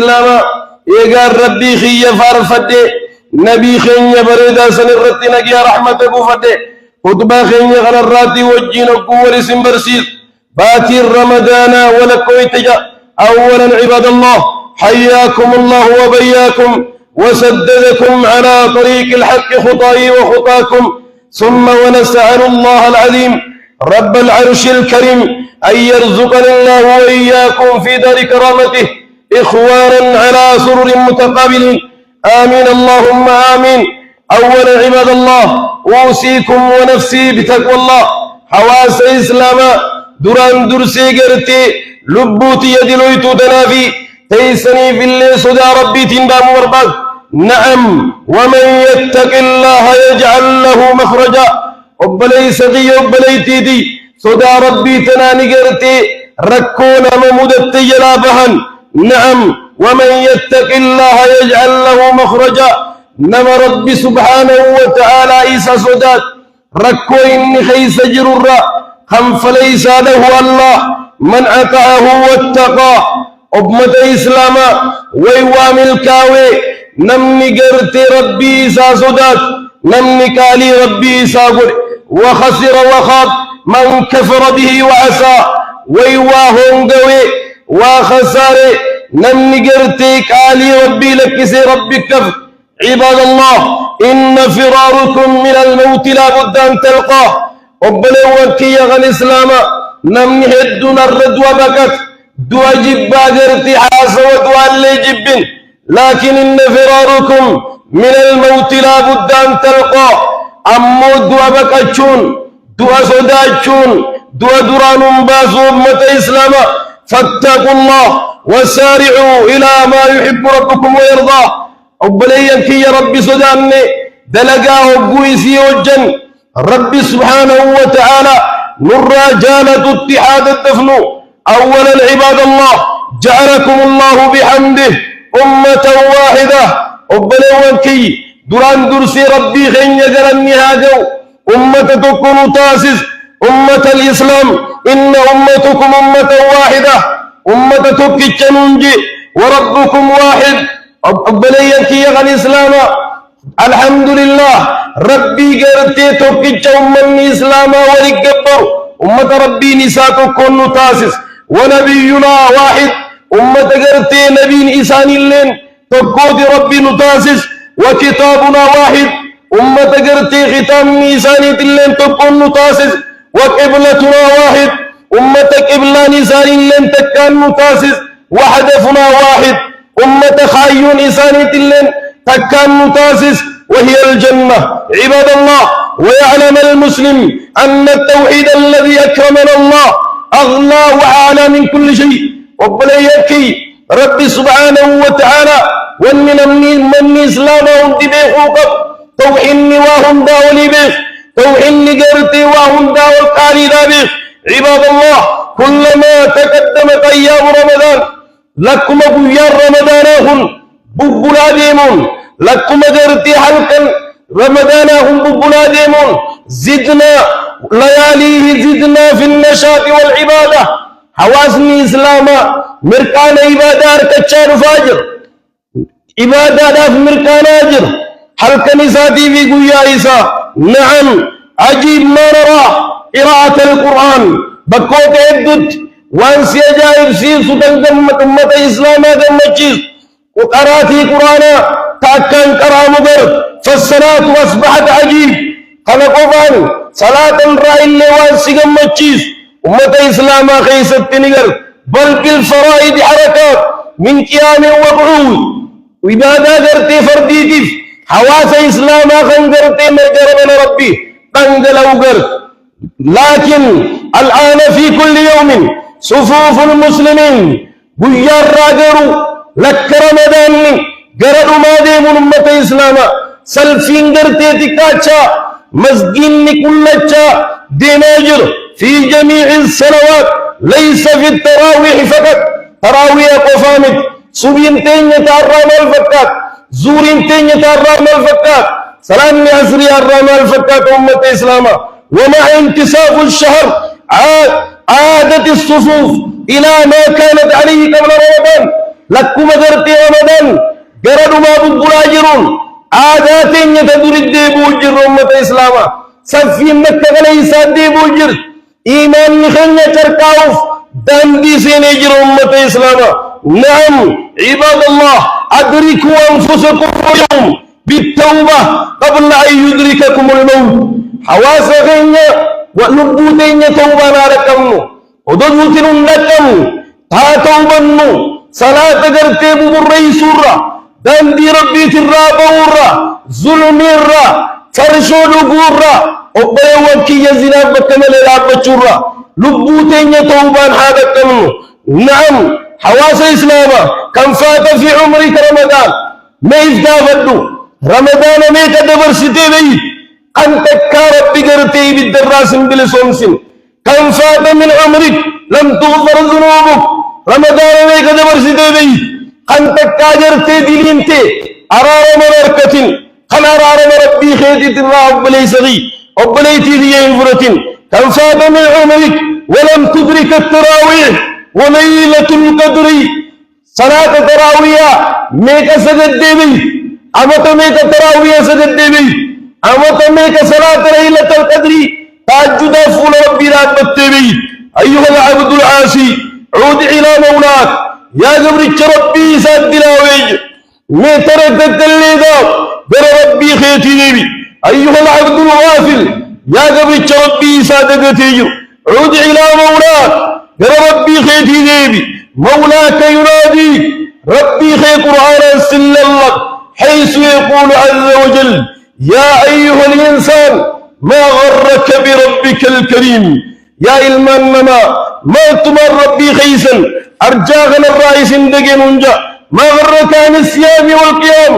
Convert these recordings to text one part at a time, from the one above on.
لما يقال ربي خي فارفد نبي خي بريدا سنرتنا يا رحمتك فد خطبة خي غرراتي وجين قوة سمبرسيل باتي رمضان ولكويتجا أولا عباد الله حياكم الله وبياكم وسددكم على طريق الحق خطاي وخطاكم ثم ونسأل الله العظيم رب العرش الكريم أن يرزقنا الله وإياكم في دار كرامته إخوانا على سرر متقابلين آمين اللهم آمين. أولا عباد الله أوصيكم ونفسي بتقوى الله حواس إسلاما دران درسي قرتي لبوتي يدلويتو تنافي تيسني في اللي صدى ربي تندام ورباد. نعم ومن يتق الله يجعل له مخرجا أبليس دي أبليتي دي صدى ربي تناني قرتي ركونا ممدتي جلابهن. نعم ومن يتق الله يجعل له مخرجا نما ربي سبحانه وتعالى إيسا صدات ركو إني خيس جرر خم فليس له الله من أطعه واتقى أبمة إسلاما ويوام الكاوي نمني قرتي ربي إيسا صدات نمني كالي ربي إيسا قل وخسر وخاب من كفر به وعسى ويواهم قوي وخساري نمني قرتيك آلي ربي لكسي ربي كفر. عباد الله إن فراركم من الموت لا بد أن تلقاه وبلوك يا غني إسلاما نمني هدنا الرد وبكت دوا جبا قرتي حاس ودوا اللي جب لكن إن فراركم من الموت لا بد أن تلقاه أمو دوا بكتشون دوا صداتشون دوا دران باسو أمة إسلاما فاتقوا الله وسارعوا إلى ما يحب ربكم ويرضاه. أبليك يا ربي صدامني دلقاه قويسي وجن ربي سبحانه وتعالى نرى جالة اتحاد الدفن. أولا عباد الله جعلكم الله بحمده أمة واحدة أبليك دران درسي ربي خين يجرني هاجو أمة تكون تاسس أمة الإسلام إن أمتكم أمة واحدة أمة تكتشنونجي وربكم واحد. أبليك يا غني إسلاما الحمد لله ربي قرتي تكتش أمني إسلاما ولقبر أمة ربي نساء كون تاسس ونبينا واحد أمة قرتي نبي إسان اللين تقود ربي نتاسس وكتابنا واحد أمة قرتي ختام إسان اللين تكون نتاسس وقبلتنا واحد أمة قبلان إسان اللين تكان نتاسس وهدفنا واحد أمة خايون إسانية اللين تكان متاسس وهي الجنة. عباد الله ويعلم المسلم أن التوحيد الذي أكرمنا الله أغنى وأعلى من كل شيء. وبليكي ربي سبحانه وتعالى ومن إسلامهم دبيخوك توحيني واهم داولي بيخ توحيني قرتي واهم داول قاري دابيخ. عباد الله كلما تقدمت أيام رمضان لكم بيار رمضانهم ببلا ديمون لكم قرتي حلقا رمضانهم ببلا ديمون زدنا لياليه زدنا في النشاط والعبادة حواسني إسلاما مركان عبادة كتشار فاجر عبادة داف مركان أجر حلقا نساتي في قويا إيسا. نعم عجيب ما نرى قراءة القرآن بكوك عدد وانسي جائب سيسو تنقمت أمة إسلاما دمجيز وقراتي قرانا تاكان كرام برد فالصلاة أصبحت عجيب خلقوا فاني صلاة الرأي اللي وانسي دمجيز أمة إسلاما خيست تنقر بل بالفرائد حركات من قيام وقعود وإبادة قرتي فرديتف حواس إسلاما خنقرتي مرقر من ربي قنقلوا قرد. لكن الآن في كل يوم صفوف المسلمين بيار راجروا لك رمضان قرروا ما ديم أمة إسلاما سلفين قرتي تكاتشا مسجين كلتشا ديناجر في جميع السنوات ليس في التراويح فقط تراويح قفامت سبينتين يتعرام الفكات زورينتين يتعرام الفكات سلام عصري الرام الفكات أمة إسلاما. ومع انتصاف الشهر عادت الصفوف إلى ما كانت عليه قبل رمضان لكم قرتي رمضان قردوا ما بقراجرون عاداتين يتدور الديبو جر أمة إسلاما سفين مكة ليس الديبو جر إيمان نخلنا تركاوف داندي سينجر أمة إسلاما نعم عباد الله أدركوا أنفسكم اليوم بالتوبة قبل أن يدرككم الموت حواس غينا ولبوتين توبة ناركم ودوتين لكم تا توبنو صلاة قرتيب بالرئيس الرّ داندي ربي ترابا ورّ ظلم الرّ فرشو لقور أبري وكي يزنا بكمل العبة الرّ لبوتين توبان هذا كمنو نعم حواس إسلاما كم فات في عمرك رمضان ما يزدافدو رمضان ميك دبر ستيبي أنت كارب بقرتي بالدراس بالسومسن كم فات من عمرك لم تغفر ذنوبك رمضان ميك دبر ستيبي أنت كاجرتي دلينتي أرار مركة خنا أرار مربي خيتي ترى أبليسغي أبليتي ذي ينفرة كم فات من عمرك ولم تدرك التراويح وليلة القدر صلاة تراوية ميك سجد ديبي أمت ميك تراوية سجد ديبي أمت ميك صلاة ليلة القدر تهجد فول ربي رب التبي أيها العبد العاصي عود إلى مولاك يا جبريل ربي سد لاوي مترد الليدا در ربي خيتي ديبي أيها العبد الغافل يا جبريل ربي سد دتيجو عود إلى مولاك در ربي خيتي ديبي مولاك ينادي ربي خي قرآن سل الله حيث يقول عز وجل يا أيها الإنسان ما غرك بربك الكريم يا إلماننا ما تمر ربي خيسا أرجاغنا الرئيس دقين ونجا ما غرك عن الصيام والقيام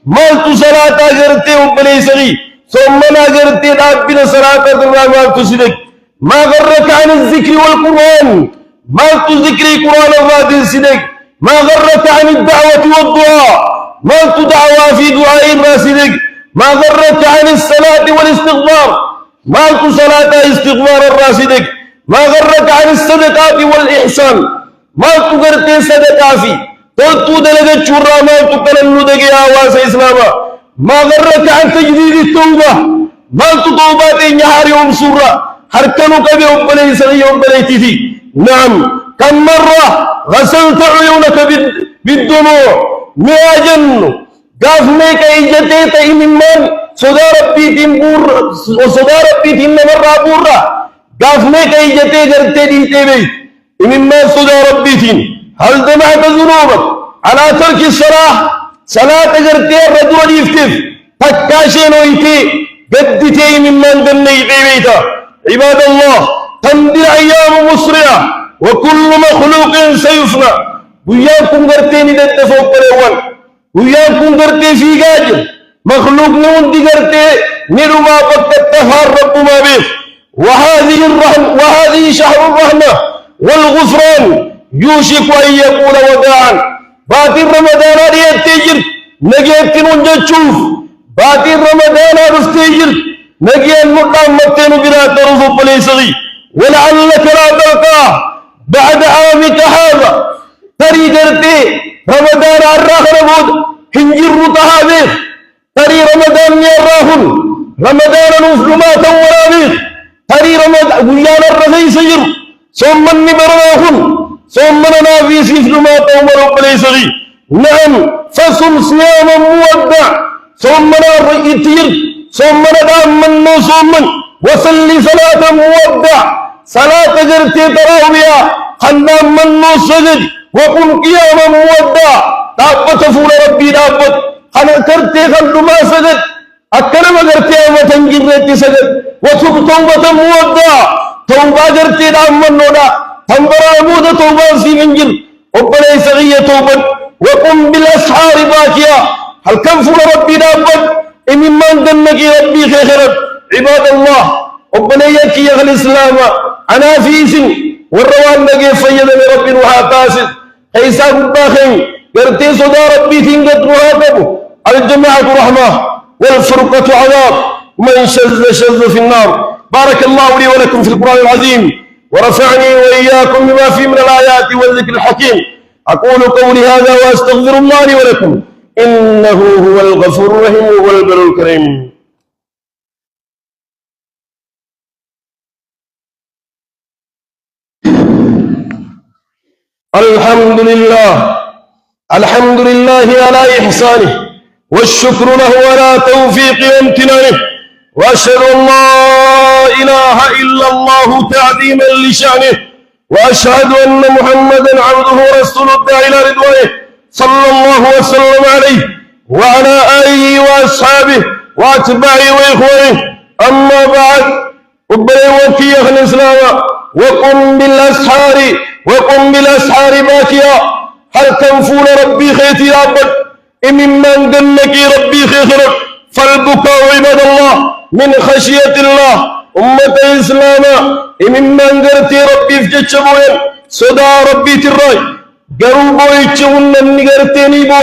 ما صلاة أجرتي وبليسغي ثم أجرتي ربنا صلاة ما تسدك ما غرك عن الذكر والقرآن ما تذكري قرآن الرادين سدك ما غرك عن الدعوة والدعاء ما تدعوى في دعاء الراسدك ما غرك عن الصلاة والاستغفار ما صلاة استغفار الراسدك ما غرك عن الصدقات والإحسان ما تغرتي صدقة في تلتو دلقة شرى ما تقلن دقي آواز إسلاما ما غرك عن تجديد التوبة ما تطوبات نهار يوم سورة حركنك بأبلي سغي أبليتي نعم كم مرة غسلت عيونك بالدموع ما جن قاف ميك إجتيت إممان صدا ربي تنبور وصدا ربي تنمر بورا قاف ميك إجتي قرتي تبي إممان صدا ربي تن هل دمعت ذنوبك على ترك الصلاة صلاة قرتي الرجل يفتف تكاشين ويتي قدتي ممن دني بيتا عباد الله تمضي أيام مسرعة وكل مخلوق سيفنى وياكم قرتين للتفوق الأول وياكم قرتي في قاجر مخلوق نون دي قرتي نرو ما قد تهار رب ما به وهذه شهر الرحمة والغفران يوشك أن يكون وداعا باتي رمضان يتجر نجيت نونجا تشوف باتي رمضان رستيجر نجي المقام متين بلا ترف بليسغي ولعلك لا تلقى بعد عامك هذا تري قرتي رمضان الراخر بود هنجر تهابيخ تري رمضان يراهن رمضان نفلمات ورابيخ تري رمضان ويانا الرغي سجر ثم النبراهن ثم ننافي سفلمات ورب بليسغي نعم فصم صياما مودع ثم نرئتير ثم ندام من نصوما وصلي صلاة مودع صلاة جرتي تراوية خنام من نصجد وقم قياما مودع دابت فول ربي دابت خنا كرتي خلد ما سجد أكرم جرتي أما تنجرتي سجد وتوب توبة مودع توبة جرتي دام من نودا تنبرا مود توبة سيمنجر وبني سغية توبة وقم بالأسحار باكيا هل كم فول ربي دابت إممان دنك ربي خيرت عباد الله وبنيك يا الإسلام أنا فيس والروان نجي فيد من رب وحاتاسد حيسا باخين يرتي صدا ربي تنقد وهاتبه الجماعة رحمة والفرقة عذاب ومن شذ في النار بارك الله لي ولكم في القرآن العظيم ورفعني وإياكم بما فيه من الآيات والذكر الحكيم أقول قولي هذا وأستغفر الله لي ولكم إنه هو الغفور الرحيم وهو البر الكريم. الحمد لله على إحسانه والشكر له على توفيق وامتنانه، وأشهد أن لا إله إلا الله تعظيما لشأنه، وأشهد أن محمدا عبده ورسوله الداعي إلى رضوانه صلى الله وسلم عليه وعلى آله وأصحابه وأتباعه وإخوانه. أما بعد، ربنا وكي أهل الإسلام وقم بالأسحار باكيا، هل تنفون ربي خيتي ربك ممن دنك ربي خيرك. فالبكاء عباد الله من خشية الله. أمة الإسلام ممن قرتي ربي في جتشبوين صدا ربي تراي قروا بويتشون النقرتيني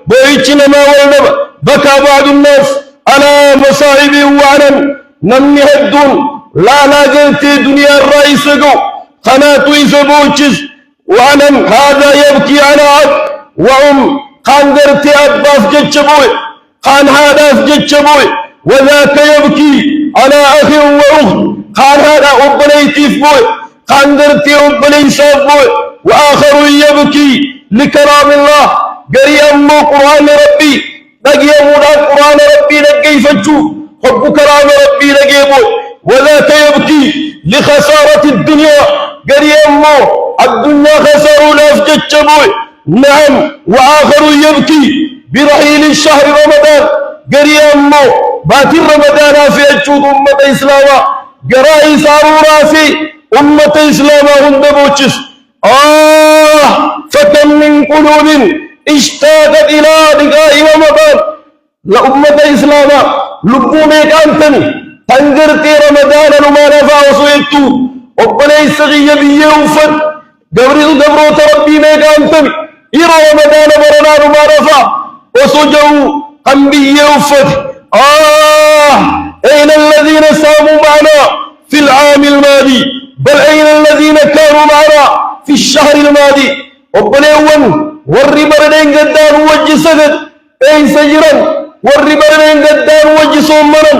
بويتشنا ما ولنب. بكى بعض الناس على مصائب وعلم نمي هدون لا قرتي دنيا الرئيس قناة يسبوتشز وعلم هذا يبكي على عبد قان قرتي أباس جتشبوي قان هذا في جتشبوي، وذاك يبكي على أخ وأخت قان هذا أبنيتي في بوي قان قرتي أبنيسا في بوي، وآخر يبكي لكلام الله قري أمو قرآن ربي لقي أمونا قرآن ربي لقي فجو حب كلام ربي لقي بوي، وذاك يبكي لخسارة الدنيا قري أمو الدنيا خسر لا في جتشبوي. نعم، وآخر يبكي برحيل الشهر رمضان قري أمو باتر رمضان في أجود أمة إسلاما قرائي سارورا في أمة إسلاما هندبوشس. فكم من قلوب اشتاقت إلى لقاء رمضان لأمة إسلاما لبونيك أنتني تنقرتي رمضان لما نفع وصيبتو وبني سغي بيوفد قبرو تربي ميك أنتني إلى رمضان برنا لما نفع وصجوا قنبي يوفد. أين الذين ساموا معنا في العام الماضي؟ بل أين الذين كانوا معنا في الشهر الماضي؟ وبنيون والربرين قدان وجه سجد أي سجرا، والربرين قدان وجه صمرا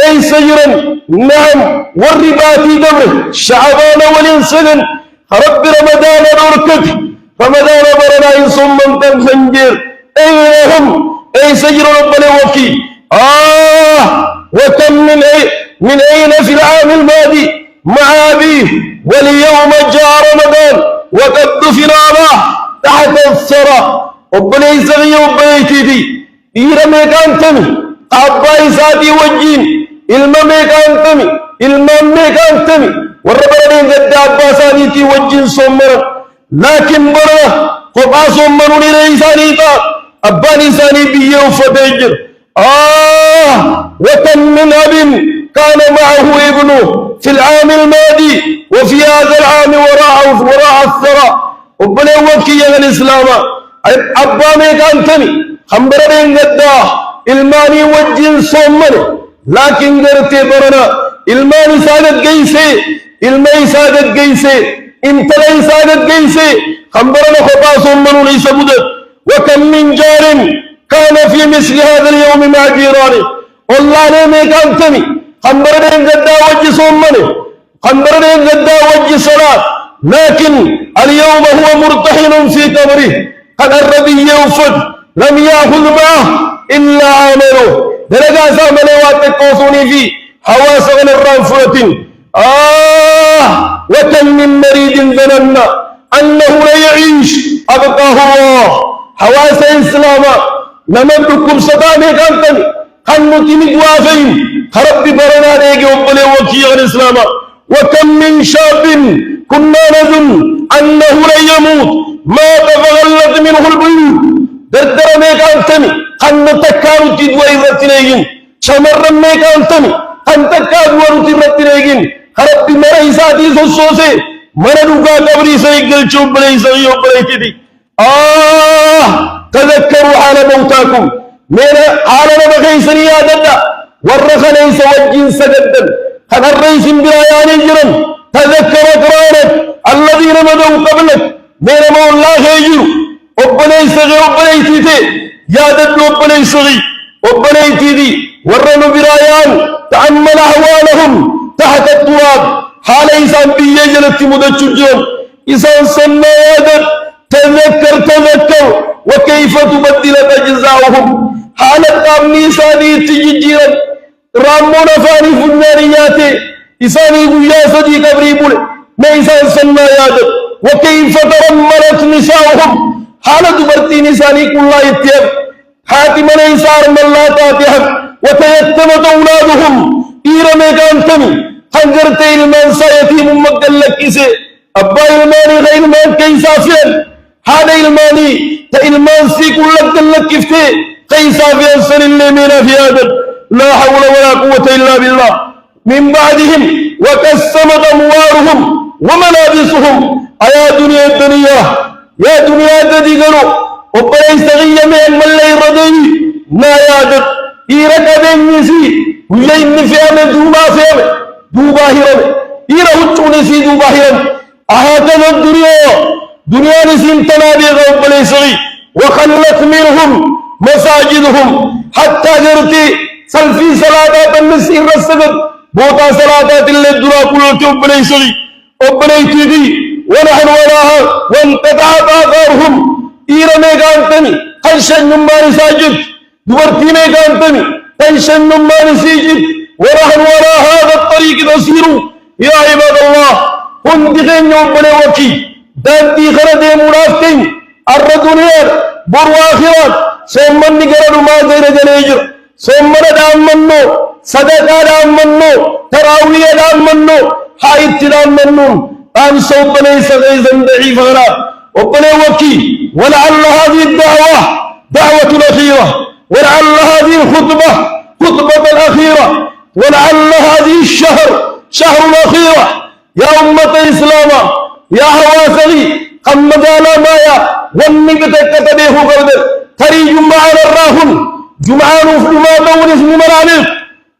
أي سجرا. نعم، والرباتي دمر شعبان والإنسان رب رمضان نوركك رمضان برنا يصم من خنجر. أين هم؟ أي سجر ربنا وكي. وكم من أين في العام الماضي مع أبيه، واليوم جاء رمضان وقد دفن أباه تحت الثرى. ربنا يسغي وبيتي دي إيرميك أنتمي أباي ساتي وجين إلماميك أنتمي والربنا قد أباساني تي وجين صمرا، لكن برا قبع صمرون ليساني تا أباني ساني بيه وفتجر. وكم من أب كان معه ابنه في العام الماضي وفي هذا العام وراء الثرى. ربنا وكي الإسلام أبا ميك أنتمي خمبرين قدا الماني وجين صمني، لكن قرتي برنا الماني سادت قيسي انتلي سادت قيسي خمبرنا خطا صمنوا ليس بدت. وكم من جار كان في مثل هذا اليوم مع جيرانه. والله ميك أنتمي خمبرين قدا وجه صمني خمبرين قدا وجه صلاة، لكن اليوم هو مرتحل في قبره قد الذي يوفد لم يأخذ معه إلا عمله. درجة سامني واتقوصوني في حواس غن الرنفرة. وكم من مريض ظننا أنه لا يعيش أبقاه الله. حواس الإسلام نمدكم سطامي كانتني خنوتي مدوافين خرب برنا ديك وقل وكي الإسلام. وكم من شاب كنا نظن أنه لا يموت ما تغلت منه البيوت. دردر ميك أنتمي خن تكارو تدوى إذتنيين شمر ميك أنتمي خن تكارو تدوى خرب مريساتي سوسوسي مرنوكا قبري سيقل شوب ليس يوب ليتدي. تذكروا حال موتاكم من حال نبغيسني يا ددا ورخ ليس وجين سجدا خذ الرئيس برايان جرا. تذكر أقرانك الذين مدوا قبلك من الله يجروا وبني صغي وبني تيتي يا دد وبني صغي وبني تيدي ورنوا برايان تأمل أحوالهم تحت التراب حال إنسان بيجلت مدججون إنسان سنة يا دد تذكر وكيف تبدل أجزاؤهم حالة أمني ساني تجيجيرا رامون فاني فنانياتي إساني قويا صديق أبريبول ما إنسان سنة يا دد وكيف ترملت نساؤهم حالة برتي نساني كلها يتيب حاتم نيسار من لا تاتهم وتيتمت أولادهم إيرمي كانتمي خنجرت إلمان سيتيم مقدل لكيسي أبا إلماني غير مان كيسافين هذا إلماني تإلمان سيكون لك كيفتي كيسافين سن اللي من في هذا لا حول ولا قوة إلا بالله من بعدهم وكسمت أموالهم وملابسهم أيا دنيا الدنيا يا دنيا تدقلوا وبليس غيا من اللي ردني نا يادر إيرك أدنسي ويين فيهم دوبا هرم إيرا هتونسي دوبا هرم أهكذا دنيا نسين تنابيغ وبليس غي وخلت منهم مساجدهم حتى جرتي سلفي صلاة النسين رسدت بوتا صلاة اللي الدرا كل وبليس غي وبليس غي ونحن وراها وانتقعت آثارهم إيرا ميغانتني قنشن نماني ساجد دورتي ميغانتني قنشن نماني سيجد ونحن وراء هذا الطريق نسير يا عباد الله هم دخين يوم بني وكي دانتي خردي منافتين الردنير بروا آخرات سومن نقرد ما غير جنيجر سومن دام منو صدقاء دام منو تراوية دام منو حائط دام منو أن صوب بني سغيزا ضعيفا وبني وكي ولعل هذه الدعوة دعوة الأخيرة ولعل هذه الخطبة خطبة الأخيرة ولعل هذه الشهر شهر الأخيرة يا أمة الإسلام يا حواسري قمد على مايا ونبتك تبيه قلب تري جمعان الراهن جمعان فلما دون اسم مرانف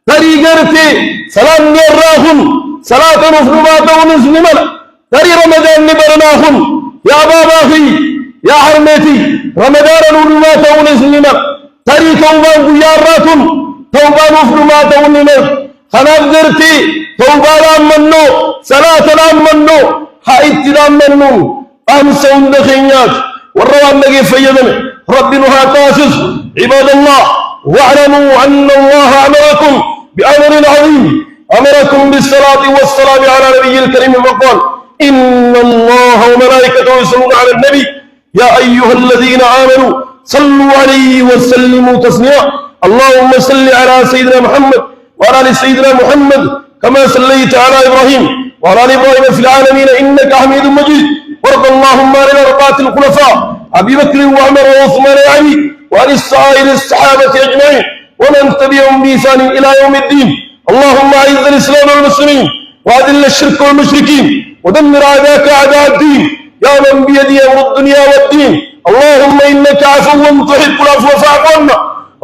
تري قرتي سلام الراهن صلاة فلما دون اسم مرانف تري رمضان نبرناهن يا بابا أخي يا حرمتي رمضان فلما دون اسم مرانف تري توبان بياراتهم توبان فلما دون مرانف خلاف قرتي توبان منو صلاة منو حائط منو أمسون دخينيات والروان نجي فيدنا ربنا تاسس عباد الله واعلموا أن الله أمركم بأمر عظيم أمركم بالصلاة والسلام على نبي الكريم فقال إن الله وملائكته يصلون على النبي يا أيها الذين آمنوا صلوا عليه وسلموا تسليما اللهم صل على سيدنا محمد وعلى آل سيدنا محمد كما صليت على إبراهيم وعلى آل إبراهيم في العالمين إنك حميد مجيد وارض اللهم عن الأربعة الخلفاء أبي بكر وعمر وعثمان وعلي وعن السائر الصحابة أجمعين ومن تبعهم بإحسان إلى يوم الدين اللهم أعز الإسلام والمسلمين وأذل الشرك والمشركين ودمر أعداءك أعداء الدين يا من بيده أمر الدنيا والدين اللهم إنك عفو تحب العفو فاعف عنا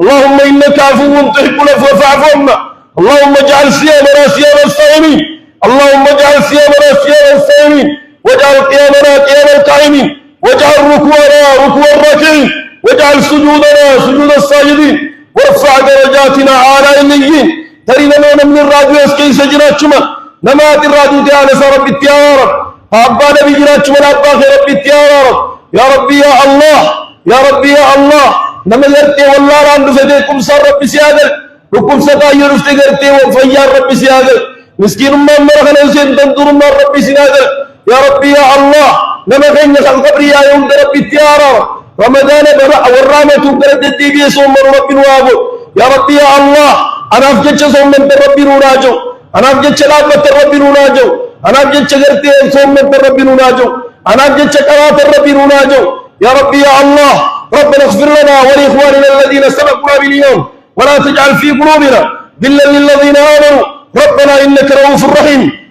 اللهم إنك عفو تحب العفو فاعف عنا اللهم اجعل صيامنا صيام الصائمين اللهم اجعل صيامنا صيام الصائمين واجعل قيامنا قيام القائمين واجعل ركوعنا ركوع الراكعين واجعل سجودنا سجود الساجدين وارفع درجاتنا على النبيين ترينا من الراديو اسكي سجنات شما نمات الراديو تعالى رب التيار أبا نبي جنات شما أبا رب التيار يا ربي يا الله يا ربي يا الله نما يرتي والله عند فديكم سر رب سيادة ركم ستا يرفتي وفيار رب سيادة مسكين ما مرخنا يسين تنظر ما رب سيادة يا ربي يا الله نما غينا القبر يا يوم ربي التيارة رمضان برا والرامة برد الدبي صوم رب وابو يا ربي يا الله أنا أفجد صوم من ربي نراجو أنا أفجد لابة ربي نراجو أنا أفجد غرتي صوم من ربي نراجو أنا أفجد قرات ربي نراجو يا ربي يا الله ربنا اغفر لنا ولإخواننا الذين سبقونا باليوم ولا تجعل في قلوبنا غلا للذين آمنوا ربنا إنك رؤوف رحيم